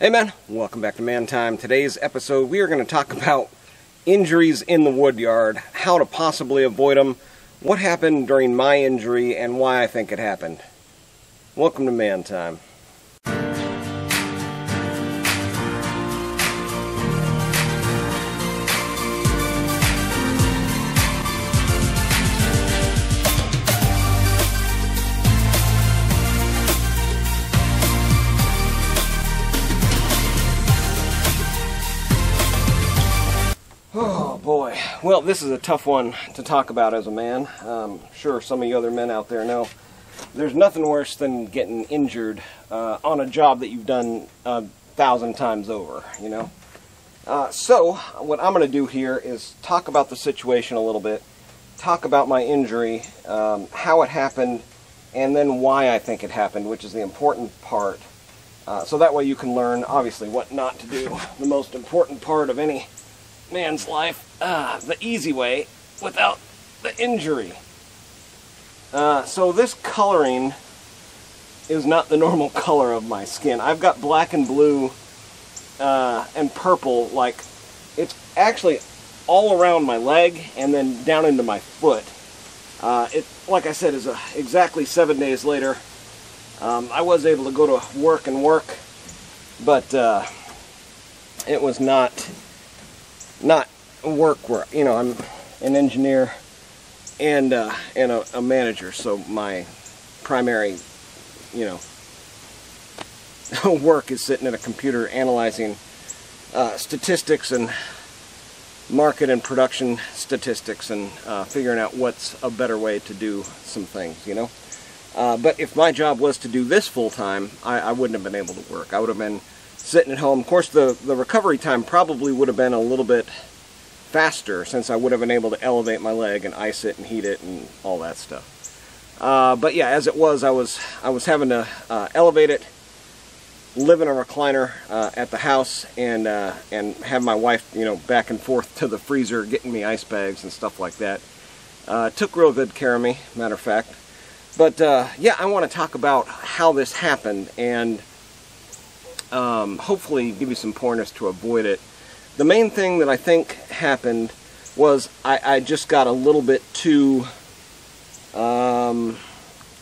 Hey man, welcome back to Man Time. Today's episode we are going to talk about injuries in the woodyard, how to possibly avoid them, what happened during my injury, and why I think it happened. Welcome to Man Time. Oh boy, well this is a tough one to talk about as a man. Sure some of you other men out there know there's nothing worse than getting injured on a job that you've done 1,000 times over, you know. So what I'm going to do here is talk about the situation a little bit, talk about my injury, how it happened, and then why I think it happened, which is the important part. So that way you can learn, obviously, what not to do. The most important part of any man's life, the easy way, without the injury. So this coloring is not the normal color of my skin. I've got black and blue and purple, like it's actually all around my leg and then down into my foot. It, like I said, is exactly 7 days later. I was able to go to work, but it was not work. You know, I'm an engineer and a manager, so my primary, you know, work is sitting at a computer analyzing statistics and market and production statistics and figuring out what's a better way to do some things, you know. But if my job was to do this full time, I wouldn't have been able to work. I would have been sitting at home. Of course, the recovery time probably would have been a little bit faster, since I would have been able to elevate my leg and ice it and heat it and all that stuff. But yeah, as it was, I was having to elevate it, live in a recliner at the house, and have my wife, you know, back and forth to the freezer getting me ice bags and stuff like that. Took real good care of me, matter of fact. But yeah, I want to talk about how this happened and hopefully give you some pointers to avoid it. The main thing that I think happened was I just got a little bit too,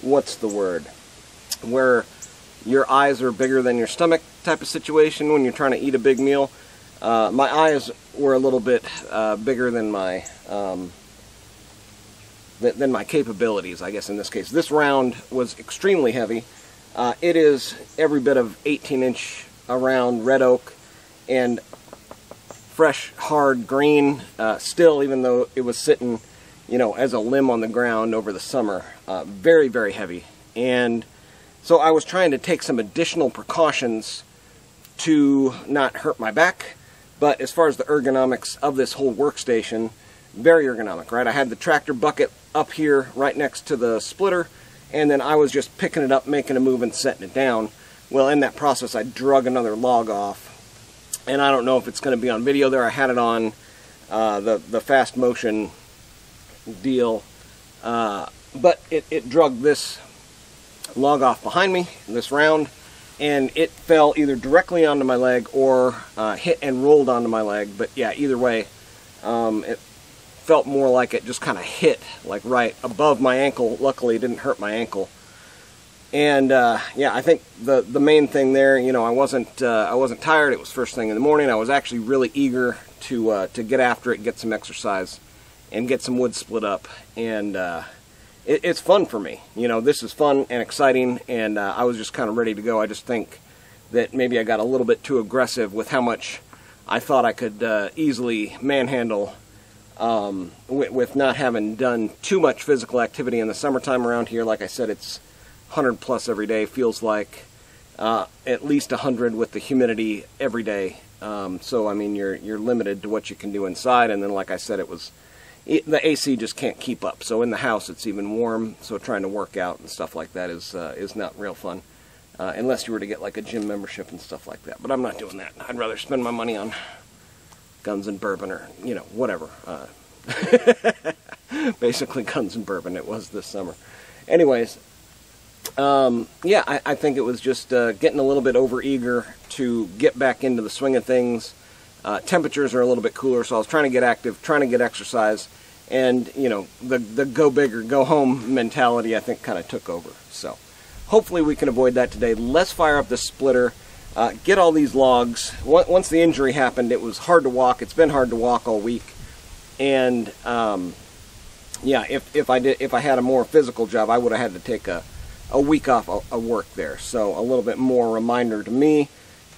what's the word, where your eyes are bigger than your stomach type of situation when you're trying to eat a big meal. My eyes were a little bit bigger than my capabilities, I guess, in this case. This round was extremely heavy. It is every bit of 18-inch around red oak and fresh, hard green still, even though it was sitting, you know, as a limb on the ground over the summer. Very, very heavy. And so I was trying to take some additional precautions to not hurt my back, but as far as the ergonomics of this whole workstation, very ergonomic, right? I had the tractor bucket up here right next to the splitter, and then I was just picking it up, making a move, and setting it down. Well, in that process, I drug another log off, and I don't know if it's going to be on video there. I had it on the fast motion deal, but it drug this log off behind me, this round, and it fell either directly onto my leg or hit and rolled onto my leg. But yeah, either way, it felt more like it just kind of hit, like right above my ankle. Luckily, it didn't hurt my ankle. And yeah, I think the main thing there, you know, I wasn't tired. It was first thing in the morning. I was actually really eager to get after it, get some exercise, and get some wood split up. And it's fun for me. You know, this is fun and exciting, and I was just kind of ready to go. I just think that maybe I got a little bit too aggressive with how much I thought I could easily manhandle with not having done too much physical activity in the summertime around here. Like I said, it's 100 plus every day. Feels like at least 100 with the humidity every day. So I mean, you're limited to what you can do inside. And then, like I said, the AC just can't keep up. So in the house, it's even warm. So trying to work out and stuff like that is not real fun, unless you were to get like a gym membership and stuff like that. But I'm not doing that. I'd rather spend my money on guns and bourbon, or, you know, whatever. Basically guns and bourbon. It was this summer. Anyways, Yeah, I think it was just getting a little bit over-eager to get back into the swing of things. Temperatures are a little bit cooler, so I was trying to get active, trying to get exercise, and, you know, the go big or go home mentality, I think, kind of took over. So hopefully we can avoid that today. Let's fire up this splitter, get all these logs. Once the injury happened, it was hard to walk. It's been hard to walk all week. And, yeah, if I had a more physical job, I would have had to take a week off of work there. So a little bit more reminder to me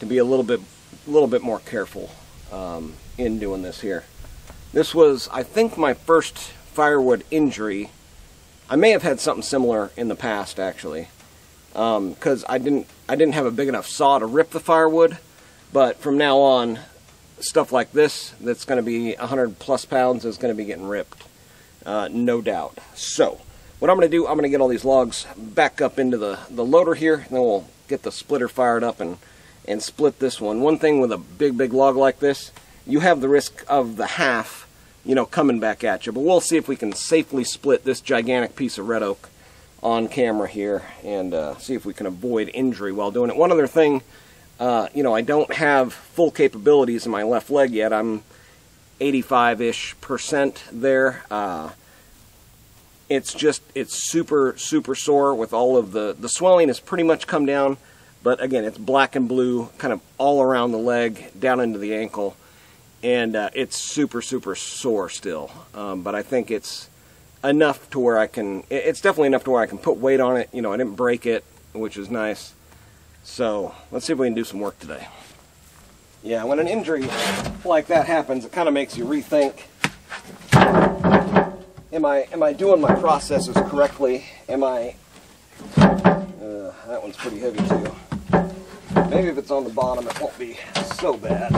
to be a little bit more careful in doing this here. This was, I think, my first firewood injury. I may have had something similar in the past, actually, because I didn't have a big enough saw to rip the firewood. But from now on, stuff like this that's going to be 100 plus pounds is going to be getting ripped, no doubt. So what I'm going to do, I'm going to get all these logs back up into the loader here, and then we'll get the splitter fired up and split this one. One thing with a big log like this, you have the risk of the half, you know, coming back at you. But we'll see if we can safely split this gigantic piece of red oak on camera here and see if we can avoid injury while doing it. One other thing, you know, I don't have full capabilities in my left leg yet. I'm 85-ish% there. It's super sore with all of the swelling has pretty much come down, but again, it's black and blue kind of all around the leg, down into the ankle, and it's super sore still. But I think it's enough to where it's definitely enough to where I can put weight on it. You know, I didn't break it, which is nice. So let's see if we can do some work today. Yeah, when an injury like that happens, it kind of makes you rethink. Am I doing my processes correctly? That one's pretty heavy too. Maybe if it's on the bottom, it won't be so bad.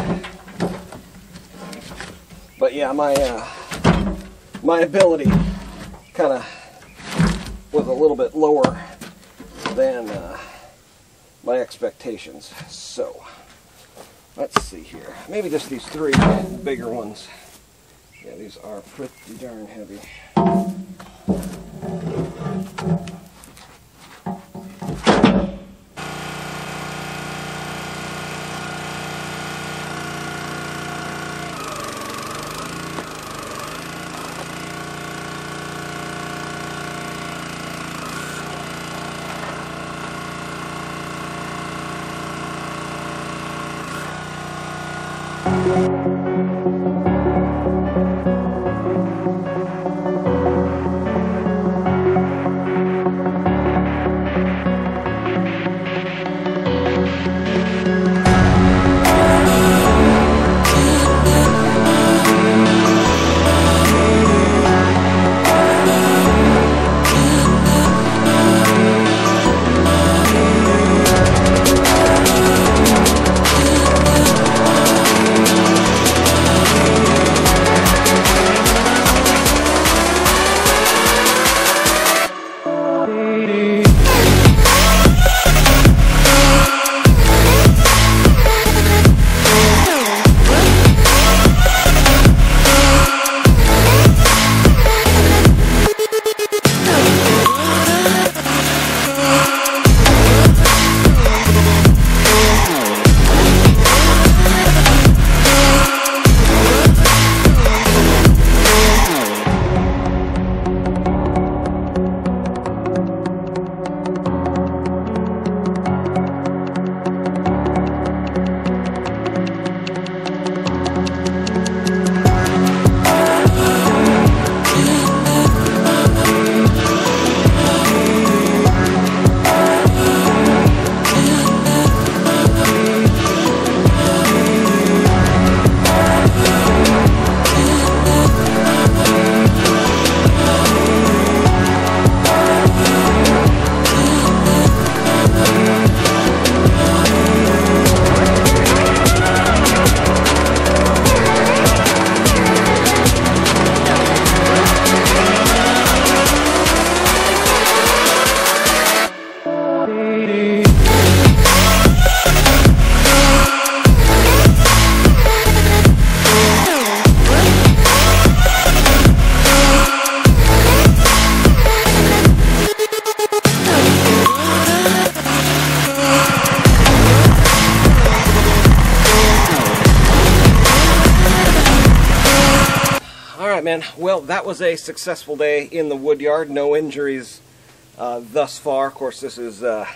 But yeah, my ability kind of was a little bit lower than my expectations. So let's see here. Maybe just these three bigger ones. Yeah, these are pretty darn heavy. Alright, man. Well, that was a successful day in the woodyard. No injuries thus far. Of course, this is not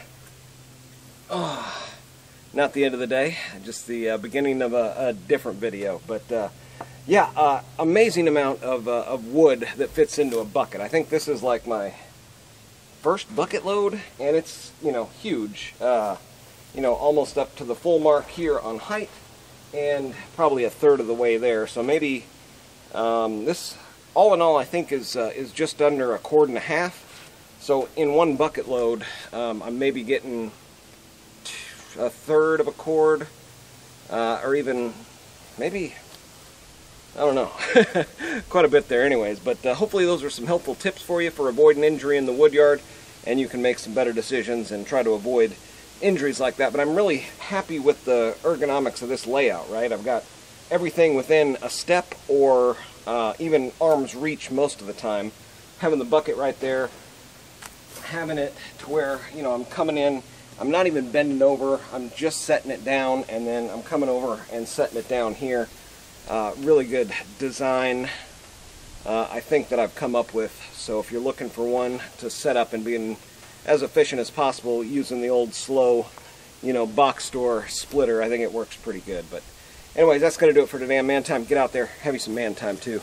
the end of the day, just the beginning of a different video. But yeah, amazing amount of wood that fits into a bucket. I think this is like my first bucket load, and it's, you know, huge. You know, almost up to the full mark here on height, and probably a third of the way there. So maybe this, all in all, I think is just under 1.25 cords. So in one bucket load, I'm maybe getting 1/3 of a cord, or even maybe, I don't know, quite a bit there anyways. But hopefully those are some helpful tips for you for avoiding injury in the woodyard, and you can make some better decisions and try to avoid injuries like that. But I'm really happy with the ergonomics of this layout, right? I've got everything within a step or even arm's reach most of the time. Having the bucket right there, having it to where, you know, I'm coming in, I'm not even bending over, I'm just setting it down, and then I'm coming over and setting it down here. Really good design, I think, that I've come up with. So if you're looking for one to set up and being as efficient as possible using the old slow, you know, box store splitter, I think it works pretty good. But anyways, that's going to do it for today on Man Time. Get out there, have you some man time too.